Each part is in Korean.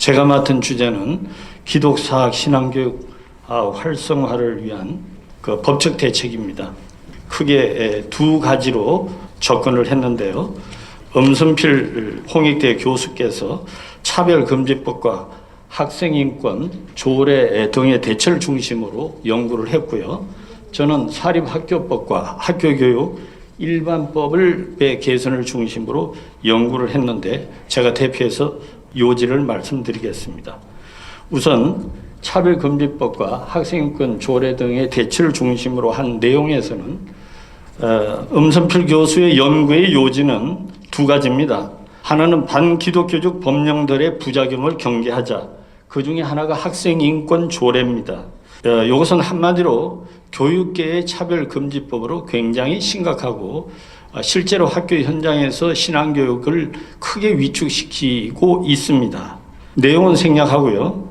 제가 맡은 주제는 기독사학 신앙교육 활성화를 위한 그 법적 대책입니다. 크게 두 가지로 접근을 했는데요. 엄선필 홍익대 교수께서 차별금지법과 학생인권, 조례 등의 대처를 중심으로 연구를 했고요. 저는 사립학교법과 학교교육 일반법의 개선을 중심으로 연구를 했는데 제가 대표해서 요지를 말씀드리겠습니다. 우선 차별금지법과 학생인권 조례 등의 대처를 중심으로 한 내용에서는 엄선필 교수의 연구의 요지는 두 가지입니다. 하나는 반기독교적 법령들의 부작용을 경계하자. 그 중에 하나가 학생인권 조례입니다. 이것은 한마디로 교육계의 차별금지법으로 굉장히 심각하고 실제로 학교 현장에서 신앙교육을 크게 위축시키고 있습니다. 내용은 생략하고요.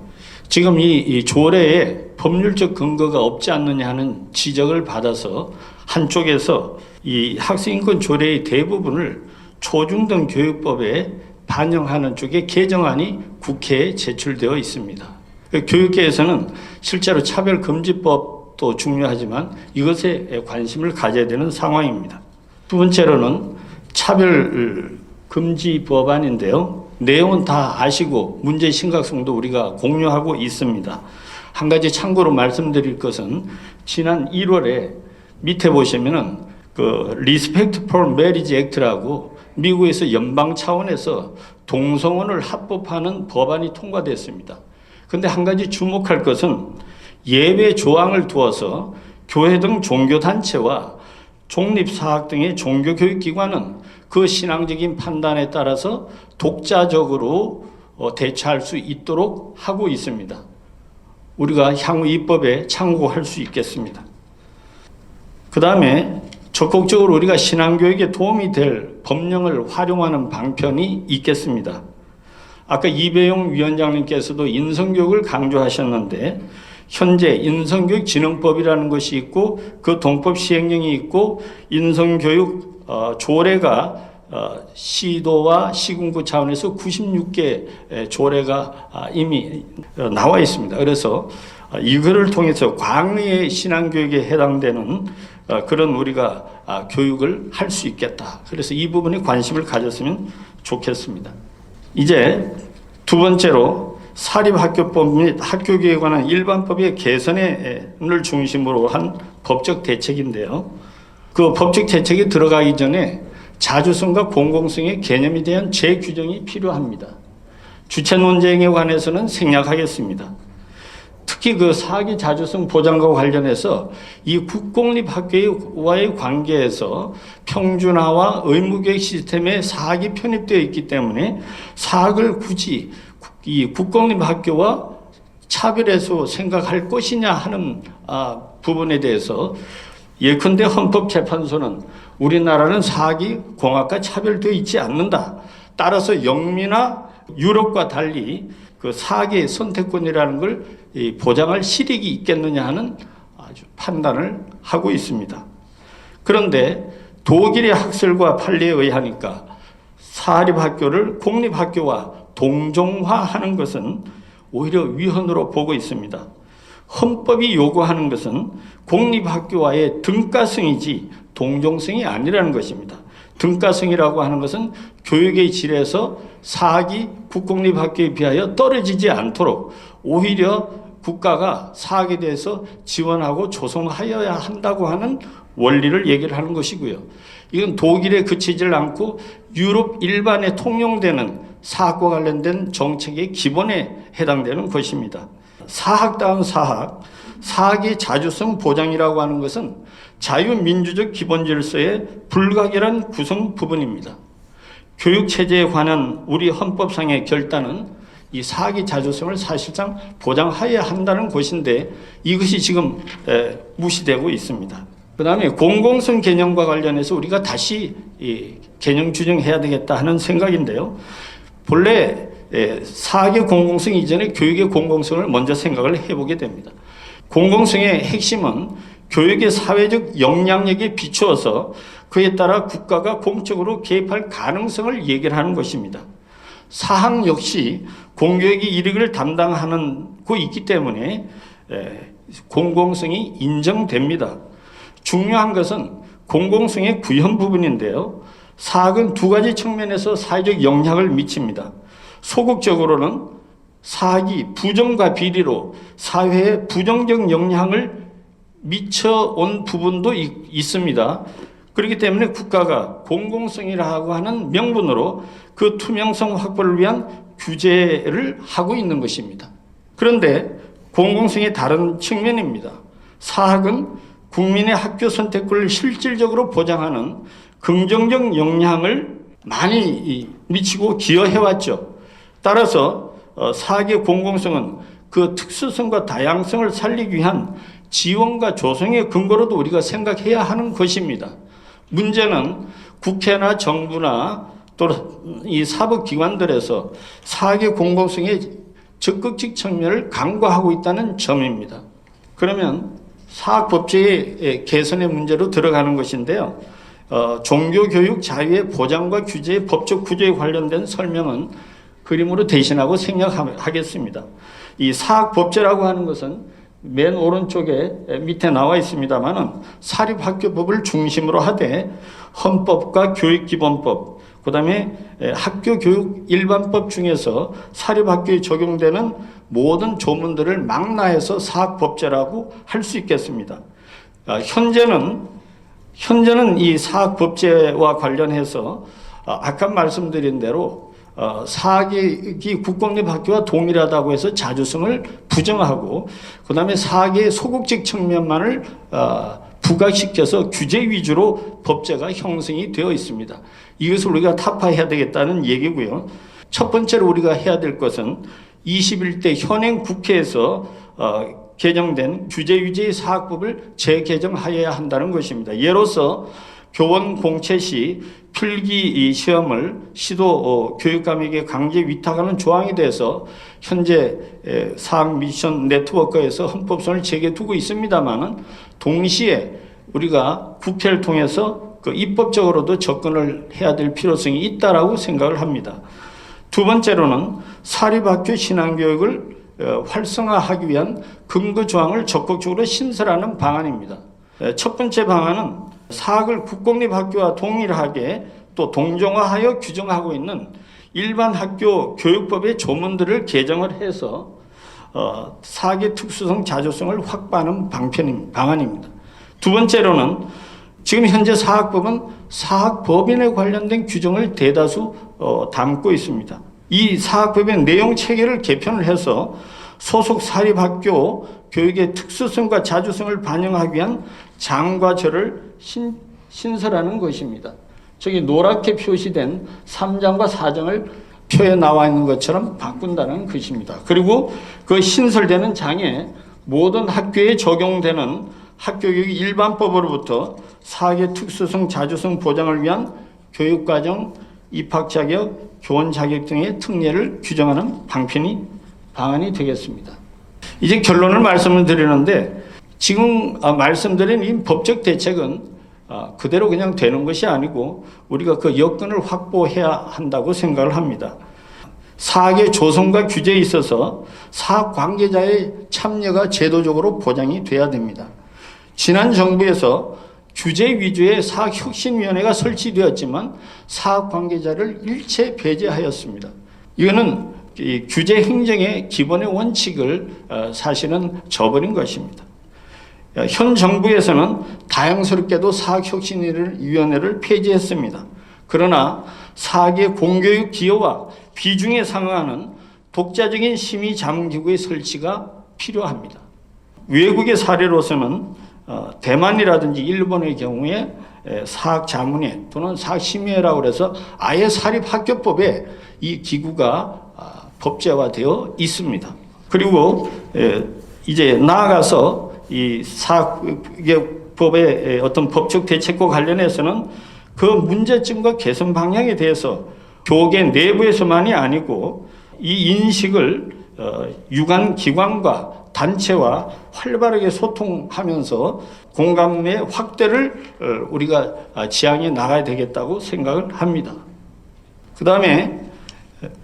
지금 이 조례에 법률적 근거가 없지 않느냐 하는 지적을 받아서 한쪽에서 이 학생인권 조례의 대부분을 초중등 교육법에 반영하는 쪽의 개정안이 국회에 제출되어 있습니다. 교육계에서는 실제로 차별금지법도 중요하지만 이것에 관심을 가져야 되는 상황입니다. 두 번째로는 차별금지 법안인데요. 내용은 다 아시고 문제의 심각성도 우리가 공유하고 있습니다. 한 가지 참고로 말씀드릴 것은 지난 1월에 밑에 보시면은 그 Respect for Marriage Act라고 미국에서 연방 차원에서 동성혼을 합법화하는 법안이 통과됐습니다. 그런데 한 가지 주목할 것은 예외 조항을 두어서 교회 등 종교단체와 종립사학 등의 종교교육기관은 그 신앙적인 판단에 따라서 독자적으로 대처할 수 있도록 하고 있습니다. 우리가 향후 입법에 참고할 수 있겠습니다. 그 다음에 적극적으로 우리가 신앙교육에 도움이 될 법령을 활용하는 방편이 있겠습니다. 아까 이배용 위원장님께서도 인성교육을 강조하셨는데 현재 인성교육진흥법이라는 것이 있고 그 동법 시행령이 있고 인성교육 조례가 시도와 시군구 차원에서 96개 조례가 이미 나와 있습니다. 그래서 이거를 통해서 광의의 신앙교육에 해당되는 그런 우리가 교육을 할 수 있겠다. 그래서 이 부분에 관심을 가졌으면 좋겠습니다. 이제 두 번째로 사립학교법 및 학교교육에 관한 일반법의 개선을 중심으로 한 법적 대책인데요. 그 법적 대책이 들어가기 전에 자주성과 공공성의 개념에 대한 재규정이 필요합니다. 주체 논쟁에 관해서는 생략하겠습니다. 특히 그 사기 자주성 보장과 관련해서 이 국공립학교와의 관계에서 평준화와 의무교육 시스템에 사학이 편입되어 있기 때문에 사학을 굳이 이 국공립학교와 차별해서 생각할 것이냐 하는 부분에 대해서 예컨대 헌법재판소는 우리나라는 사학이 공학과 차별되어 있지 않는다. 따라서 영미나 유럽과 달리 그 사학의 선택권이라는 걸 보장할 실익이 있겠느냐 하는 아주 판단을 하고 있습니다. 그런데 독일의 학설과 판례에 의하니까 사립학교를 공립학교와 동종화하는 것은 오히려 위헌으로 보고 있습니다. 헌법이 요구하는 것은 공립학교와의 등가성이지 동종성이 아니라는 것입니다. 등가성이라고 하는 것은 교육의 질에서 사학이 국공립학교에 비하여 떨어지지 않도록 오히려 국가가 사학에 대해서 지원하고 조성하여야 한다고 하는 원리를 얘기를 하는 것이고요. 이건 독일에 그치질 않고 유럽 일반에 통용되는 사학과 관련된 정책의 기본에 해당되는 것입니다. 사학다운 사학, 사학의 자주성 보장이라고 하는 것은 자유민주적 기본질서의 불가결한 구성 부분입니다. 교육체제에 관한 우리 헌법상의 결단은 이 사학의 자주성을 사실상 보장해야 한다는 것인데 이것이 지금 무시되고 있습니다. 그 다음에 공공성 개념과 관련해서 우리가 다시 개념 규정해야 되겠다 하는 생각인데요. 본래 사학의 공공성 이전에 교육의 공공성을 먼저 생각을 해보게 됩니다. 공공성의 핵심은 교육의 사회적 영향력에 비추어서 그에 따라 국가가 공적으로 개입할 가능성을 얘기를 하는 것입니다. 사학 역시 공교육의 이익을 담당하고 있기 때문에 공공성이 인정됩니다. 중요한 것은 공공성의 구현 부분인데요. 사학은 두 가지 측면에서 사회적 영향을 미칩니다. 소극적으로는 사학이 부정과 비리로 사회에 부정적 영향을 미쳐온 부분도 있습니다. 그렇기 때문에 국가가 공공성이라고 하는 명분으로 그 투명성 확보를 위한 규제를 하고 있는 것입니다. 그런데 공공성의 다른 측면입니다. 사학은 국민의 학교 선택권을 실질적으로 보장하는 긍정적 영향을 많이 미치고 기여해왔죠. 따라서 사학의 공공성은 그 특수성과 다양성을 살리기 위한 지원과 조성의 근거로도 우리가 생각해야 하는 것입니다. 문제는 국회나 정부나 또 이 사법기관들에서 사학의 공공성의 적극적 측면을 강구하고 있다는 점입니다. 그러면 사학법제의 개선의 문제로 들어가는 것인데요. 종교교육 자유의 보장과 규제의 법적 구조에 관련된 설명은 그림으로 대신하고 생략하겠습니다. 이 사학법제라고 하는 것은 맨 오른쪽에 밑에 나와 있습니다만은 사립학교법을 중심으로 하되 헌법과 교육기본법, 그 다음에 학교교육 일반법 중에서 사립학교에 적용되는 모든 조문들을 망라해서 사학법제라고 할 수 있겠습니다. 현재는 이 사학법제와 관련해서 아까 말씀드린 대로 사학이 국공립 학교와 동일하다고 해서 자주성을 부정하고 그 다음에 사학의 소극적 측면만을 부각시켜서 규제 위주로 법제가 형성이 되어 있습니다. 이것을 우리가 타파해야 되겠다는 얘기고요. 첫 번째로 우리가 해야 될 것은 21대 현행 국회에서 개정된 규제 위주의 사학법을 재개정하여야 한다는 것입니다. 예로서 교원 공채 시 필기 시험을 시도 교육감에게 강제 위탁하는 조항에 대해서 현재 사학 미션 네트워크에서 헌법선을 제기두고 있습니다만은 동시에 우리가 국회를 통해서 그 입법적으로도 접근을 해야 될 필요성이 있다라고 생각을 합니다. 두 번째로는 사립학교 신앙교육을 활성화하기 위한 근거 조항을 적극적으로 신설하는 방안입니다. 첫 번째 방안은 사학을 국공립학교와 동일하게 또 동종화하여 규정하고 있는 일반 학교 교육법의 조문들을 개정을 해서 사학의 특수성, 자주성을 확보하는 방안입니다. 두 번째로는 지금 현재 사학법은 사학법인에 관련된 규정을 대다수 담고 있습니다. 이 사학법의 내용 체계를 개편을 해서 소속 사립학교 교육의 특수성과 자주성을 반영하기 위한 장과 절을 신설하는 것입니다. 저기 노랗게 표시된 3장과 4장을 표에 나와 있는 것처럼 바꾼다는 것입니다. 그리고 그 신설되는 장에 모든 학교에 적용되는 학교교육 일반법으로부터 사학의 특수성, 자주성 보장을 위한 교육과정, 입학자격, 교원자격 등의 특례를 규정하는 방안이 되겠습니다. 이제 결론을 말씀을 드리는데 지금 말씀드린 이 법적 대책은 그대로 그냥 되는 것이 아니고 우리가 그 여건을 확보해야 한다고 생각을 합니다. 사학의 조성과 규제에 있어서 사학 관계자의 참여가 제도적으로 보장이 돼야 됩니다. 지난 정부에서 규제 위주의 사학혁신위원회가 설치되었지만 사학 관계자를 일체 배제하였습니다. 이거는 이 규제 행정의 기본의 원칙을 사실은 저버린 것입니다. 현 정부에서는 다양스럽게도 사학혁신위원회를 폐지했습니다. 그러나 사학의 공교육 기여와 비중에 상응하는 독자적인 심의 자문기구의 설치가 필요합니다. 외국의 사례로서는 대만이라든지 일본의 경우에 사학자문회 또는 사학심의회라고 해서 아예 사립학교법에 이 기구가 법제화되어 있습니다. 그리고 이제 나아가서 이 사학법의 어떤 법적 대책과 관련해서는 그 문제점과 개선 방향에 대해서 교계 내부에서만이 아니고 이 인식을 유관 기관과 단체와 활발하게 소통하면서 공감의 확대를 우리가 지향해 나가야 되겠다고 생각을 합니다. 그 다음에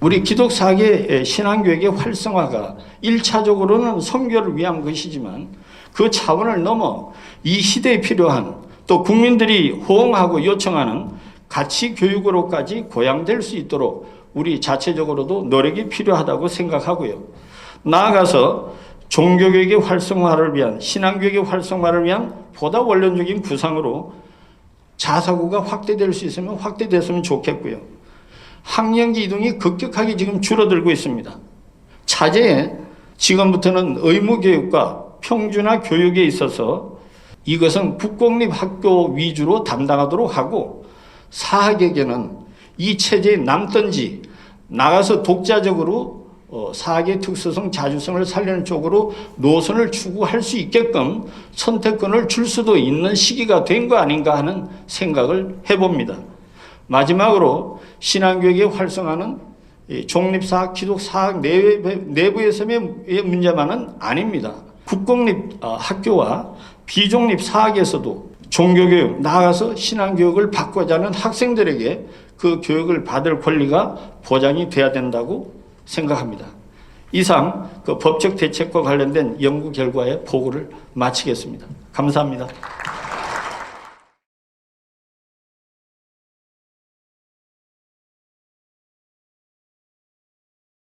우리 기독사계 신앙교육의 활성화가 1차적으로는 선교를 위한 것이지만 그 차원을 넘어 이 시대에 필요한 또 국민들이 호응하고 요청하는 가치 교육으로까지 고양될 수 있도록 우리 자체적으로도 노력이 필요하다고 생각하고요. 나아가서 종교교육의 활성화를 위한, 신앙교육의 활성화를 위한 보다 원론적인 구상으로 자사고가 확대될 수 있으면 확대됐으면 좋겠고요. 학령기 이동이 급격하게 지금 줄어들고 있습니다. 차제에 지금부터는 의무교육과 평준화 교육에 있어서 이것은 국공립학교 위주로 담당하도록 하고 사학에게는 이 체제에 남든지 나가서 독자적으로 사학의 특수성, 자주성을 살리는 쪽으로 노선을 추구할 수 있게끔 선택권을 줄 수도 있는 시기가 된 거 아닌가 하는 생각을 해봅니다. 마지막으로 신앙교육의 활성화는 종립사학, 기독사학 내부에서의 문제만은 아닙니다. 국공립 학교와 비종립 사학에서도 종교교육, 나아가서 신앙교육을 받고자 하는 학생들에게 그 교육을 받을 권리가 보장이 돼야 된다고 생각합니다. 이상 그 법적 대책과 관련된 연구 결과의 보고를 마치겠습니다. 감사합니다.